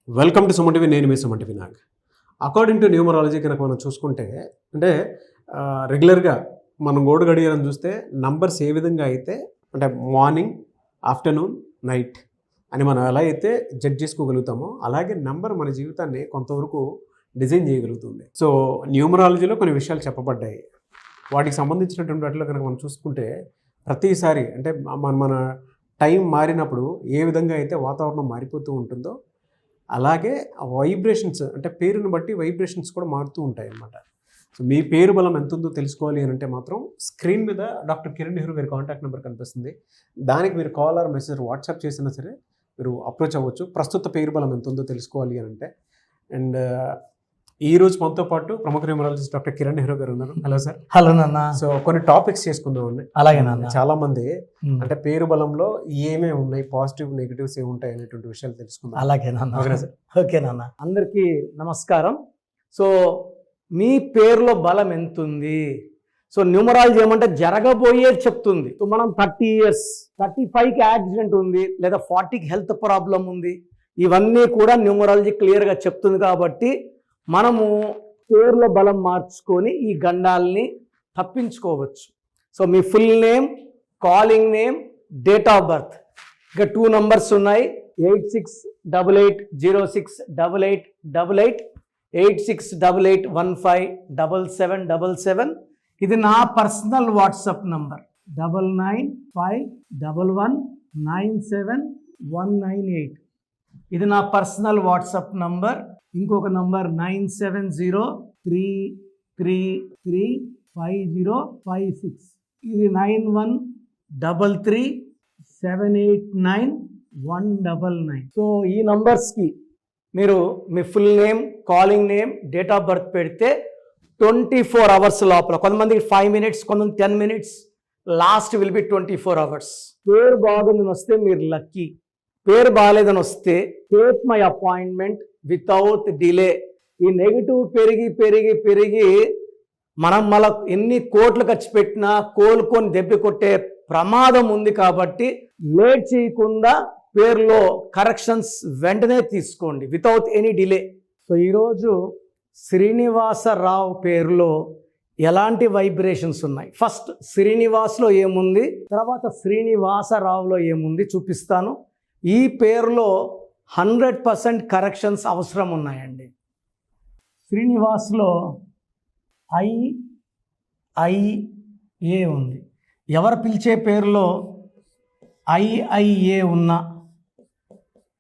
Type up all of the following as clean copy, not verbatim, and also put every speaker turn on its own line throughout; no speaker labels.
Welcome to Suman TV. నేను మీ Suman TV Nag. According to numerology కనుక మనం చూసుకుంటే అంటే రెగ్యులర్గా మనం గోడు గడియారం చూస్తే నంబర్స్ ఏ విధంగా అయితే అంటే మార్నింగ్, ఆఫ్టర్నూన్, నైట్ అని మనం ఎలా అయితే జడ్జ్ చేసుకోగలుగుతామో అలాగే నంబర్ మన జీవితాన్ని కొంతవరకు డిజైన్ చేయగలుగుతుంది. సో న్యూమరాలజీలో కొన్ని విషయాలు చెప్పబడ్డాయి. వాటికి సంబంధించినటువంటి వాటిలో కనుక మనం చూసుకుంటే ప్రతిసారి అంటే మన టైం మారినప్పుడు ఏ విధంగా అయితే వాతావరణం మారిపోతూ ఉంటుందో అలాగే వైబ్రేషన్స్ అంటే పేరుని బట్టి వైబ్రేషన్స్ కూడా మారుతూ ఉంటాయి అన్నమాట. సో మీ పేరు బలం ఎంత ఉందో తెలుసుకోవాలి అని అంటే మాత్రం స్క్రీన్ మీద డాక్టర్ కిరణ్ నెహ్రూ గారి కాంటాక్ట్ నెంబర్ కనిపిస్తుంది. దానికి మీరు కాల్ ఆర్ మెసేజ్ వాట్సాప్ చేసినా సరే మీరు అప్రోచ్ అవ్వచ్చు. ప్రస్తుత పేరు బలం ఎంత ఉందో తెలుసుకోవాలి అని అంటే. అండ్ ఈ రోజు మనతో పాటు ప్రముఖ న్యూమరాలజిస్ట్ డాక్టర్ కిరణ్ నెహ్రూ గారు ఉన్నారు. Hello sir.
హలో నాన్న.
సో కొన్ని టాపిక్స్ చేసుకుందామండి.
అలాగే నాన్న.
చాలా మంది అంటే పేరు బలంలో ఏమేమి ఉన్నాయి, పాజిటివ్ నెగిటివ్స్ ఏమి ఉంటాయి అనేటువంటి విషయాలు తెలుసుకుందాం.
అలాగే నాన్న.
ఓకేనా సార్?
ఓకే నాన్న. అందరికీ నమస్కారం. సో మీ పేరులో బలం ఎంత ఉంది? సో న్యూమరాలజీ ఏమంటే జరగబోయేది చెప్తుంది. సో మనం 30 years 35కి యాక్సిడెంట్ ఉంది లేదా 40కి హెల్త్ ప్రాబ్లం ఉంది, ఇవన్నీ కూడా న్యూమరాలజీ క్లియర్గా చెప్తుంది. కాబట్టి మనము పేరులో బలం మార్చుకొని ఈ గండాల్ని తప్పించుకోవచ్చు. So me full name, calling name, date of birth, ఇక 2 numbers ఉన్నాయి. 8688068888 8688157777. ఇది నా పర్సనల్ వాట్సాప్ నంబర్ 9951197198. ఇది నా పర్సనల్ వాట్సాప్ నంబర్. ఇంకొక నంబర్ 9703335056. ఇది 9133789199. సో ఈ నంబర్స్కి మీరు మీ full name, calling name, date of birth పెడితే 24 hours లోపల, కొంతమందికి 5 minutes, కొంతమంది 10 minutes, last will be 24 hours. పేరు బాగుందని వస్తే మీరు లక్కీ. పేరు బాగాలేదని వస్తే take my appointment without delay. ఈ నెగిటివ్ పెరిగి పెరిగి పెరిగి మనం మళ్ళీ ఎన్ని కోట్లు ఖర్చు పెట్టినా కోలుకొని దెబ్బ కొట్టే ప్రమాదం ఉంది. కాబట్టి లేట్ చేయకుండా పేరులో కరెక్షన్స్ వెంటనే తీసుకోండి వితౌట్ ఎనీ డిలే. సో ఈరోజు శ్రీనివాసరావు పేరులో ఎలాంటి వైబ్రేషన్స్ ఉన్నాయి, ఫస్ట్ శ్రీనివాస్లో ఏముంది, తర్వాత శ్రీనివాసరావులో ఏముంది చూపిస్తాను. ఈ పేరులో 100% కరెక్షన్స్ అవసరం ఉన్నాయండి. శ్రీనివాస్లో IIA ఉంది. ఎవరు పిలిచే పేరులో IIA ఉన్న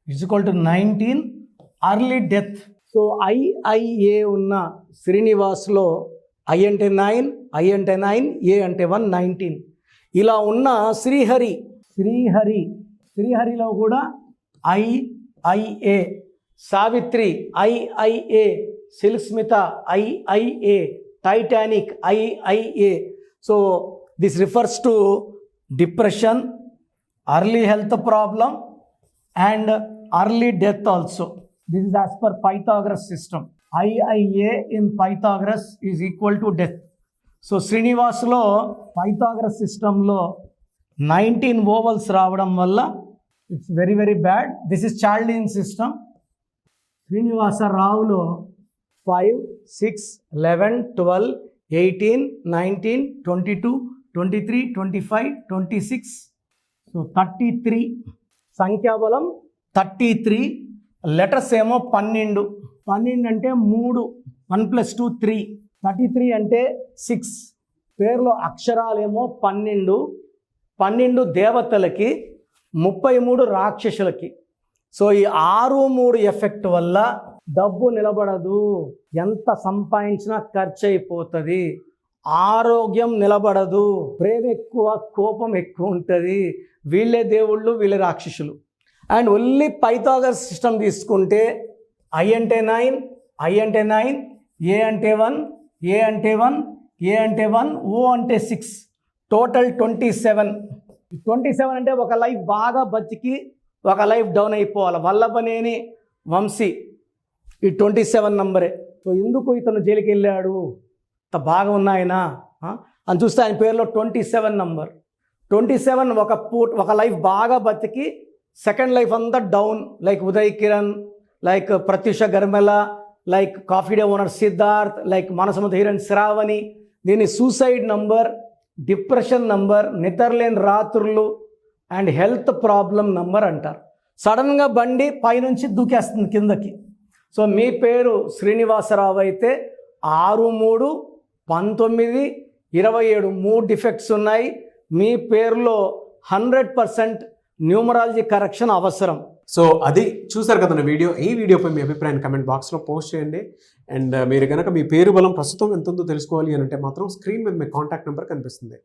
=19 అర్లీ డెత్. సో IIA ఉన్న శ్రీనివాస్లో I అంటే 9, I అంటే 9, A అంటే 1, 19. ఇలా ఉన్న శ్రీహరిలో కూడా IIA, Savitri IIA, శిల్స్మిత IIA, Titanic IIA. So this refers to depression, early health problem and early death also. This is as per Pythagoras system. IIA in Pythagoras is equal to death. So శ్రీనివాస్లో Pythagoras సిస్టంలో 19 vowels రావడం వల్ల it's very very bad. This is Chaldean system. శ్రీనివాసరావులో 5, 6, 11, 12, 18, 19, 22, 23, 25, 26. So 33 సంఖ్యాబలం 33. Letters ఏమో 12. 12 అంటే 3, 1 + 2 3. 33 అంటే 6. పేరులో అక్షరాలేమో 12. 12 దేవతలకి, 33 రాక్షసులకి. సో ఈ 6-3 ఎఫెక్ట్ వల్ల డబ్బు నిలబడదు, ఎంత సంపాదించినా ఖర్చు అయిపోతుంది, ఆరోగ్యం నిలబడదు, ప్రేమ ఎక్కువ, కోపం ఎక్కువ ఉంటుంది, వీళ్ళే దేవుళ్ళు వీళ్ళే రాక్షసులు. అండ్ ఓన్లీ పైథాగరస్ సిస్టమ్ తీసుకుంటే I అంటే 9, I అంటే 9, A అంటే 1, A అంటే 1, A అంటే 1, O అంటే 6, టోటల్ 27. 27 అంటే ఒక లైఫ్ బాగా బతికి ఒక లైఫ్ డౌన్ అయిపోవాలి. వల్లభనేని వంశీ ఈ 27 నంబరే. సో ఎందుకు ఇతను జైలుకి వెళ్ళాడు, బాగా ఉన్నాయన అని చూస్తే ఆయన పేరులో 27 నంబర్. 27 ఒక లైఫ్ బాగా బతికి సెకండ్ లైఫ్ అంతా down, like Uday Kiran, like Pratyusha Garmela, like coffee day owner Siddharth, like Manasamudra heroine Shravani. దీన్ని సూసైడ్ నంబర్, డిప్రెషన్ నంబర్, నిద్రలేని రాత్రులు అండ్ హెల్త్ ప్రాబ్లం నంబర్ అంటారు. సడన్గా బండి పైనుంచి దూకేస్తుంది కిందకి. సో మీ పేరు శ్రీనివాసరావు అయితే 6, 3, 19, 27 3 డిఫెక్ట్స్ ఉన్నాయి. మీ పేరులో 100% న్యూమరాలజీ కరెక్షన్ అవసరం.
సో అది చూసారు కదండి వీడియో. ఈ వీడియోపై మీ అభిప్రాయాన్ని కమెంట్ బాక్స్లో పోస్ట్ చేయండి. అండ్ మీరు కనుక మీ పేరు బలం ప్రస్తుతం ఎంత ఉందో తెలుసుకోవాలి అని అంటే మాత్రం స్క్రీన్ మీద మీ కాంటాక్ట్ నెంబర్ కనిపిస్తుంది.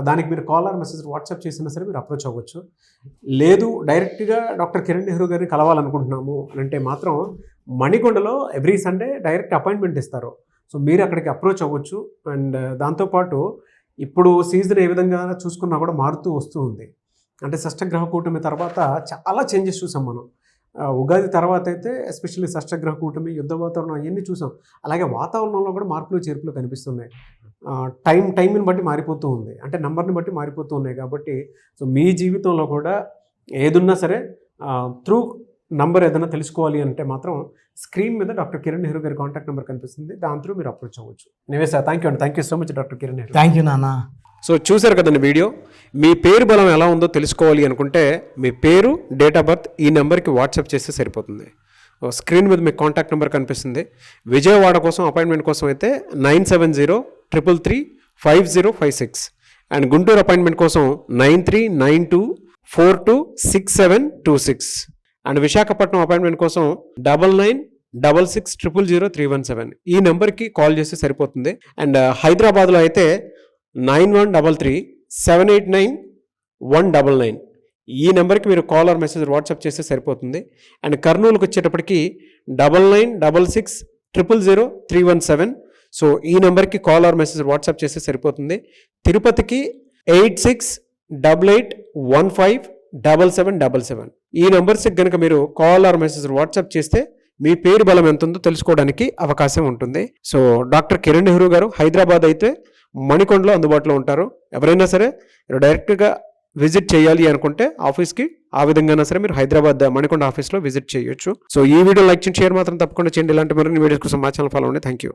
దానికి మీరు కాల్ ఆర్ మెసేజ్ వాట్సాప్ చేసినా సరే మీరు అప్రోచ్ అవ్వచ్చు. లేదు డైరెక్ట్గా డాక్టర్ కిరణ్ నెహ్రూ గారిని కలవాలనుకుంటున్నాము అని అంటే మాత్రం మణికొండలో ఎవ్రీ సండే డైరెక్ట్ అపాయింట్మెంట్ ఇస్తారు. సో మీరు అక్కడికి అప్రోచ్ అవ్వచ్చు. అండ్ దాంతోపాటు ఇప్పుడు సీజన్ ఏ విధంగా చూసుకున్నా కూడా మారుతూ వస్తూ ఉంది. అంటే షష్టగ్రహ కూటమి తర్వాత చాలా చేంజెస్ చూసాం మనం. ఉగాది తర్వాత అయితే ఎస్పెషల్లీ షష్టగ్రహ కూటమి, యుద్ధ వాతావరణం అవన్నీ చూసాం. అలాగే వాతావరణంలో కూడా మార్పులు చేర్పులు కనిపిస్తున్నాయి. టైంని బట్టి మారిపోతూ ఉంది, అంటే నెంబర్ని బట్టి మారిపోతూ ఉన్నాయి. కాబట్టి సో మీ జీవితంలో కూడా ఏదున్నా సరే త్రూ నంబర్ ఏదైనా తెలుసుకోవాలి అంటే మాత్రం స్క్రీన్ మీద డాక్టర్ కిరణ్ నెహ్రూ గారి కాంటాక్ట్ నెంబర్ కనిపిస్తుంది. దాని త్రూ మీరు అప్రోచ్ అవ్వచ్చు. నివేశ థ్యాంక్ యూ అండి. Thank you so much doctor Kiran Nehru.
Thank you నాన్న.
సో చూసారు కదండి వీడియో. మీ పేరు బలం ఎలా ఉందో తెలుసుకోవాలి అనుకుంటే మీ పేరు, డేట్ ఆఫ్ బర్త్ ఈ నెంబర్కి వాట్సాప్ చేస్తే సరిపోతుంది. స్క్రీన్ మీద మీకు కాంటాక్ట్ నెంబర్ కనిపిస్తుంది. విజయవాడ కోసం అపాయింట్మెంట్ కోసం అయితే 9703335056 అండ్ గుంటూరు అపాయింట్మెంట్ కోసం 9392426726 అండ్ విశాఖపట్నం అపాయింట్మెంట్ కోసం 9966600317 ఈ నెంబర్కి కాల్ చేస్తే సరిపోతుంది. అండ్ హైదరాబాద్లో అయితే 9133789199 ఈ నెంబర్కి మీరు కాల్ ఆర్ మెసేజ్ వాట్సాప్ చేస్తే సరిపోతుంది. అండ్ కర్నూలుకి వచ్చేటప్పటికి 9966000317 సో ఈ నెంబర్కి కాల్ ఆర్ మెసేజ్ వాట్సాప్ చేస్తే సరిపోతుంది. తిరుపతికి 8688157777 ఈ నెంబర్స్కి కనుక మీరు కాల్ ఆర్ మెసేజ్ వాట్సాప్ చేస్తే మీ పేరు బలం ఎంత ఉందో తెలుసుకోవడానికి అవకాశం ఉంటుంది. సో డాక్టర్ కిరణ్ నెహ్రూ గారు హైదరాబాద్ అయితే మణికొండలో అందుబాటులో ఉంటారు. ఎవరైనా సరే మీరు డైరెక్ట్గా విజిట్ చేయాలి అనుకుంటే ఆఫీస్కి ఆ విధంగా సరే మీరు హైదరాబాద్ మణికొండ ఆఫీస్లో విజిట్ చేయొచ్చు. సో ఈ వీడియో లైక్ చేయండి, షేర్ మాత్రం తప్పకుండా చేయండి. ఇలాంటి మరిన్ని వీడియోస్ కోసం మా ఛానల్ ఫాలో అవ్వండి. Thank you.